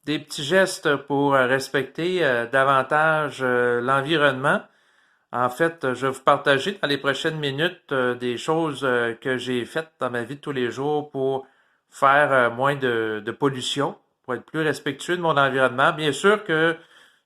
des petits gestes pour respecter davantage l'environnement. En fait, je vais vous partager dans les prochaines minutes des choses que j'ai faites dans ma vie de tous les jours pour faire moins de pollution, pour être plus respectueux de mon environnement. Bien sûr que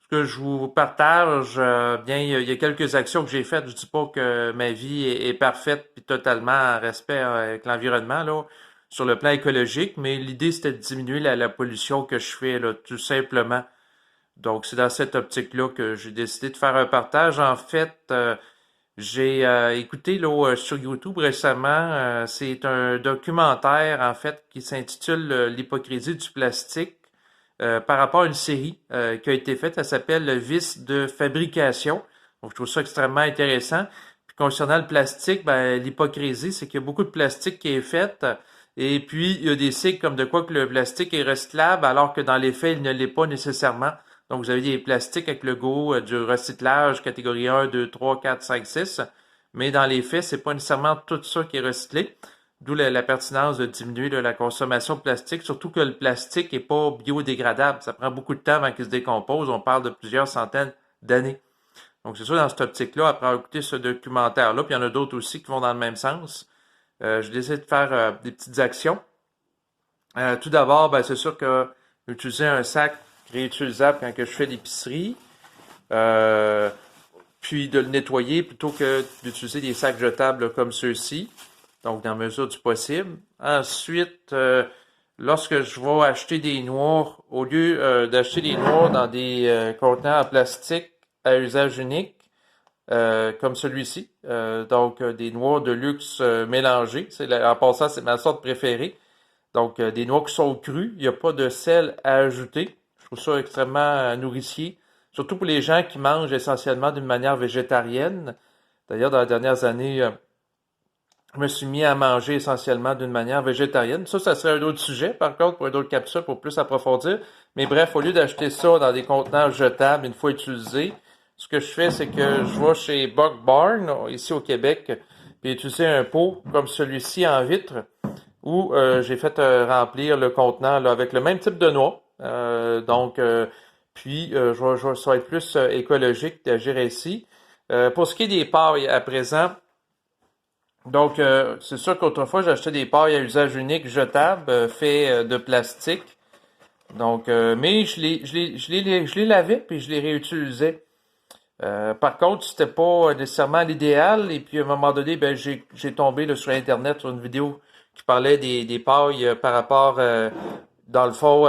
ce que je vous partage, bien, il y a quelques actions que j'ai faites. Je dis pas que ma vie est parfaite puis totalement en respect avec l'environnement, là, sur le plan écologique, mais l'idée, c'était de diminuer la pollution que je fais, là, tout simplement. Donc, c'est dans cette optique-là que j'ai décidé de faire un partage. En fait, j'ai écouté là, sur YouTube récemment, c'est un documentaire, en fait, qui s'intitule L'hypocrisie du plastique par rapport à une série qui a été faite. Elle s'appelle Le vice de fabrication. Donc, je trouve ça extrêmement intéressant. Puis, concernant le plastique, ben, l'hypocrisie, c'est qu'il y a beaucoup de plastique qui est fait. Et puis, il y a des signes comme de quoi que le plastique est recyclable, alors que dans les faits, il ne l'est pas nécessairement. Donc, vous avez des plastiques avec le logo du recyclage, catégorie 1, 2, 3, 4, 5, 6. Mais dans les faits, c'est pas nécessairement tout ça qui est recyclé. D'où la pertinence de diminuer la consommation de plastique, surtout que le plastique n'est pas biodégradable. Ça prend beaucoup de temps avant qu'il se décompose. On parle de plusieurs centaines d'années. Donc, c'est sûr, dans cette optique-là, après avoir écouté ce documentaire-là, puis il y en a d'autres aussi qui vont dans le même sens, j'ai décidé de faire des petites actions. Tout d'abord, ben, c'est sûr que utiliser un sac réutilisable quand que je fais l'épicerie, euh, puis de le nettoyer plutôt que d'utiliser des sacs jetables comme ceux-ci, donc dans la mesure du possible. Ensuite, lorsque je vais acheter des noix, au lieu d'acheter des noix dans des contenants en plastique à usage unique, comme celui-ci, donc des noix de luxe mélangées, en passant, c'est ma sorte préférée. Donc, des noix qui sont crues, il n'y a pas de sel à ajouter. Je trouve ça extrêmement nourricier, surtout pour les gens qui mangent essentiellement d'une manière végétarienne. D'ailleurs, dans les dernières années, je me suis mis à manger essentiellement d'une manière végétarienne. Ça serait un autre sujet, par contre, pour une autre capsule pour plus approfondir. Mais bref, au lieu d'acheter ça dans des contenants jetables une fois utilisés, ce que je fais, c'est que je vais chez Buck Barn, ici au Québec, puis utiliser un pot comme celui-ci en vitre, où j'ai fait remplir le contenant là, avec le même type de noix. Ça va être plus écologique d'agir ainsi. Pour ce qui est des pailles, à présent, donc c'est sûr qu'autrefois, j'achetais des pailles à usage unique jetables, faits de plastique. Donc, mais je les lavais puis je les réutilisais. Par contre, c'était pas nécessairement l'idéal. Et puis, à un moment donné, ben, j'ai tombé là, sur Internet sur une vidéo qui parlait des pailles par rapport, dans le fond,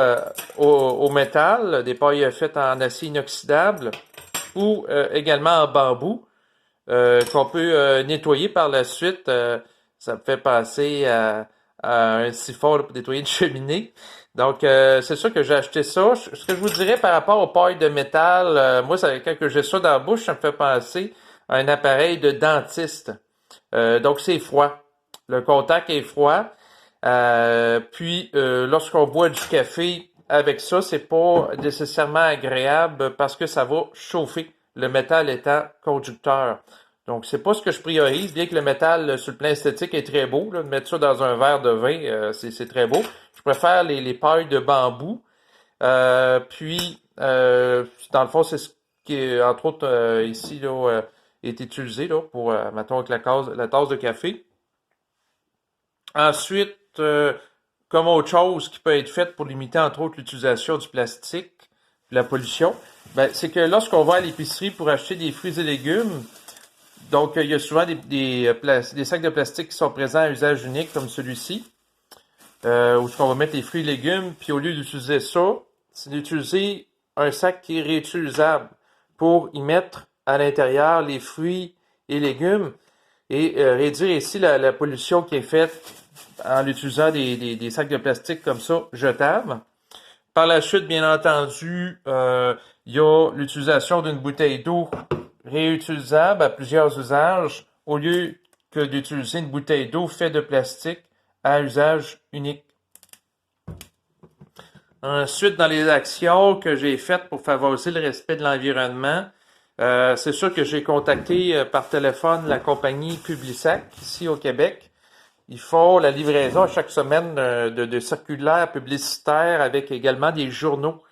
au métal, des pailles faites en acier inoxydable ou également en bambou qu'on peut nettoyer par la suite. Ça me fait penser à un siphon là, pour nettoyer une cheminée. Donc, c'est sûr que j'ai acheté ça. Ce que je vous dirais par rapport aux pailles de métal, moi, quand j'ai ça dans la bouche, ça me fait penser à un appareil de dentiste. Donc, c'est froid. Le contact est froid. Lorsqu'on boit du café avec ça, c'est pas nécessairement agréable parce que ça va chauffer, le métal étant conducteur. Donc, c'est pas ce que je priorise, bien que le métal, sur le plan esthétique, est très beau. Là, de mettre ça dans un verre de vin, c'est très beau. Je préfère les pailles de bambou. Dans le fond, c'est ce qui est, entre autres, ici, là, est utilisé là, pour, mettons, avec la tasse de café. Ensuite, comme autre chose qui peut être faite pour limiter, entre autres, l'utilisation du plastique, la pollution, ben, c'est que lorsqu'on va à l'épicerie pour acheter des fruits et légumes, donc il y a souvent des sacs de plastique qui sont présents à usage unique, comme celui-ci, où on va mettre les fruits et légumes, puis au lieu d'utiliser ça, c'est d'utiliser un sac qui est réutilisable pour y mettre à l'intérieur les fruits et légumes et réduire ici la pollution qui est faite en utilisant des sacs de plastique comme ça, jetables. Par la suite, bien entendu, il y a l'utilisation d'une bouteille d'eau réutilisable à plusieurs usages au lieu que d'utiliser une bouteille d'eau faite de plastique à usage unique. Ensuite, dans les actions que j'ai faites pour favoriser le respect de l'environnement, c'est sûr que j'ai contacté par téléphone la compagnie Publisac ici au Québec. Ils font la livraison chaque semaine de circulaires publicitaires avec également des journaux.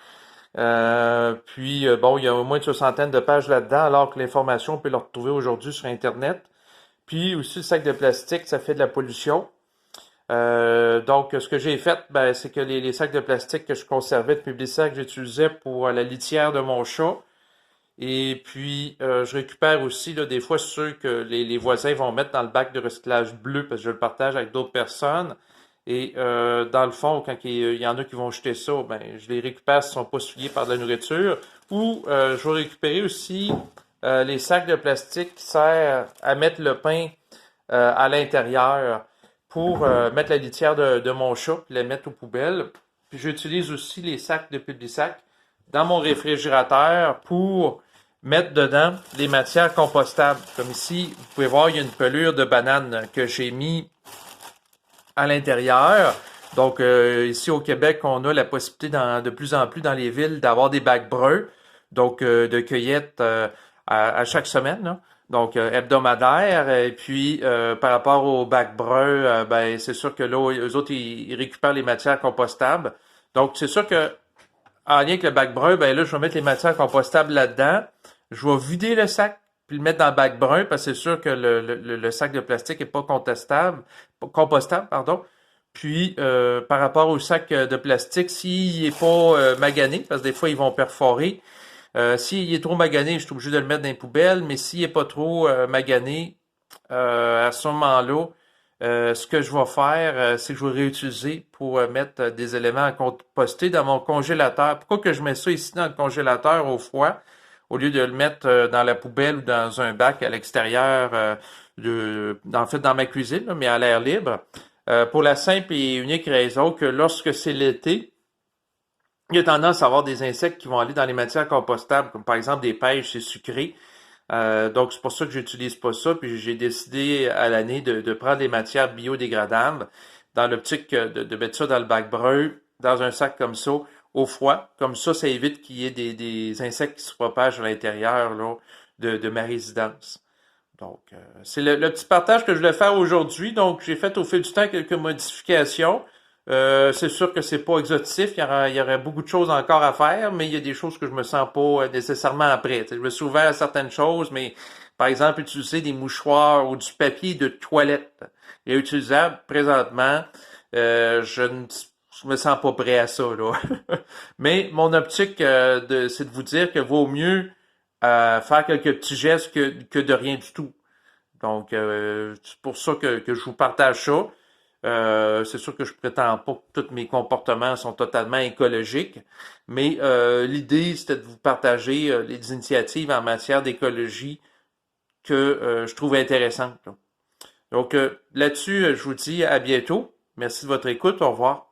Bon, il y a au moins une soixantaine de pages là-dedans, alors que l'information, on peut la retrouver aujourd'hui sur Internet. Puis aussi, le sac de plastique, ça fait de la pollution. Donc, ce que j'ai fait, ben, c'est que les sacs de plastique que je conservais de publicitaires que j'utilisais pour la litière de mon chat, et puis je récupère aussi là, des fois ceux que les voisins vont mettre dans le bac de recyclage bleu, parce que je le partage avec d'autres personnes. Et dans le fond, quand il y en a qui vont jeter ça, ben, je les récupère s'ils sont pas souillés par de la nourriture. Ou je vais récupérer aussi les sacs de plastique qui servent à mettre le pain à l'intérieur pour mettre la litière de mon chat puis les mettre aux poubelles. Puis j'utilise aussi les sacs de Publisac dans mon réfrigérateur pour mettre dedans des matières compostables. Comme ici, vous pouvez voir, il y a une pelure de banane que j'ai mis à l'intérieur. Donc, ici au Québec, on a la possibilité de plus en plus dans les villes d'avoir des bacs bruns, donc de cueillette à chaque semaine, là. Donc hebdomadaire. Et puis, par rapport aux bacs bruns, ben, c'est sûr que là, eux autres, ils récupèrent les matières compostables. Donc, c'est sûr que en lien avec le bac brun, ben là, je vais mettre les matières compostables là-dedans. Je vais vider le sac, puis le mettre dans le bac brun, parce que c'est sûr que le sac de plastique est pas compostable, pardon. Puis, par rapport au sac de plastique, s'il est pas magané, parce que des fois, ils vont perforer, s'il est trop magané, je suis obligé de le mettre dans les poubelles, mais s'il est pas trop magané, à ce moment-là, ce que je vais faire, c'est que je vais réutiliser pour mettre des éléments à composter dans mon congélateur. Pourquoi que je mets ça ici dans le congélateur au froid, au lieu de le mettre dans la poubelle ou dans un bac à l'extérieur, en fait dans ma cuisine, là, mais à l'air libre, pour la simple et unique raison que lorsque c'est l'été, il y a tendance à avoir des insectes qui vont aller dans les matières compostables, comme par exemple des pêches, c'est sucré. Donc, c'est pour ça que j'utilise pas ça. Puis j'ai décidé à l'année de prendre des matières biodégradables dans l'optique de mettre ça dans le bac brun, dans un sac comme ça, au froid. Comme ça évite qu'il y ait des insectes qui se propagent à l'intérieur là, de ma résidence. Donc, c'est le petit partage que je voulais faire aujourd'hui. Donc, j'ai fait au fil du temps quelques modifications. C'est sûr que c'est pas exhaustif, il y aurait beaucoup de choses encore à faire, mais il y a des choses que je me sens pas nécessairement prêt. Je me suis ouvert à certaines choses, mais par exemple, utiliser des mouchoirs ou du papier de toilette réutilisable, présentement, je me sens pas prêt à ça, là. Mais mon optique, c'est de vous dire que vaut mieux faire quelques petits gestes que de rien du tout. Donc, c'est pour ça que je vous partage ça. C'est sûr que je prétends pas que tous mes comportements sont totalement écologiques, mais l'idée, c'était de vous partager les initiatives en matière d'écologie que je trouve intéressantes, là. Donc, là-dessus, je vous dis à bientôt. Merci de votre écoute. Au revoir.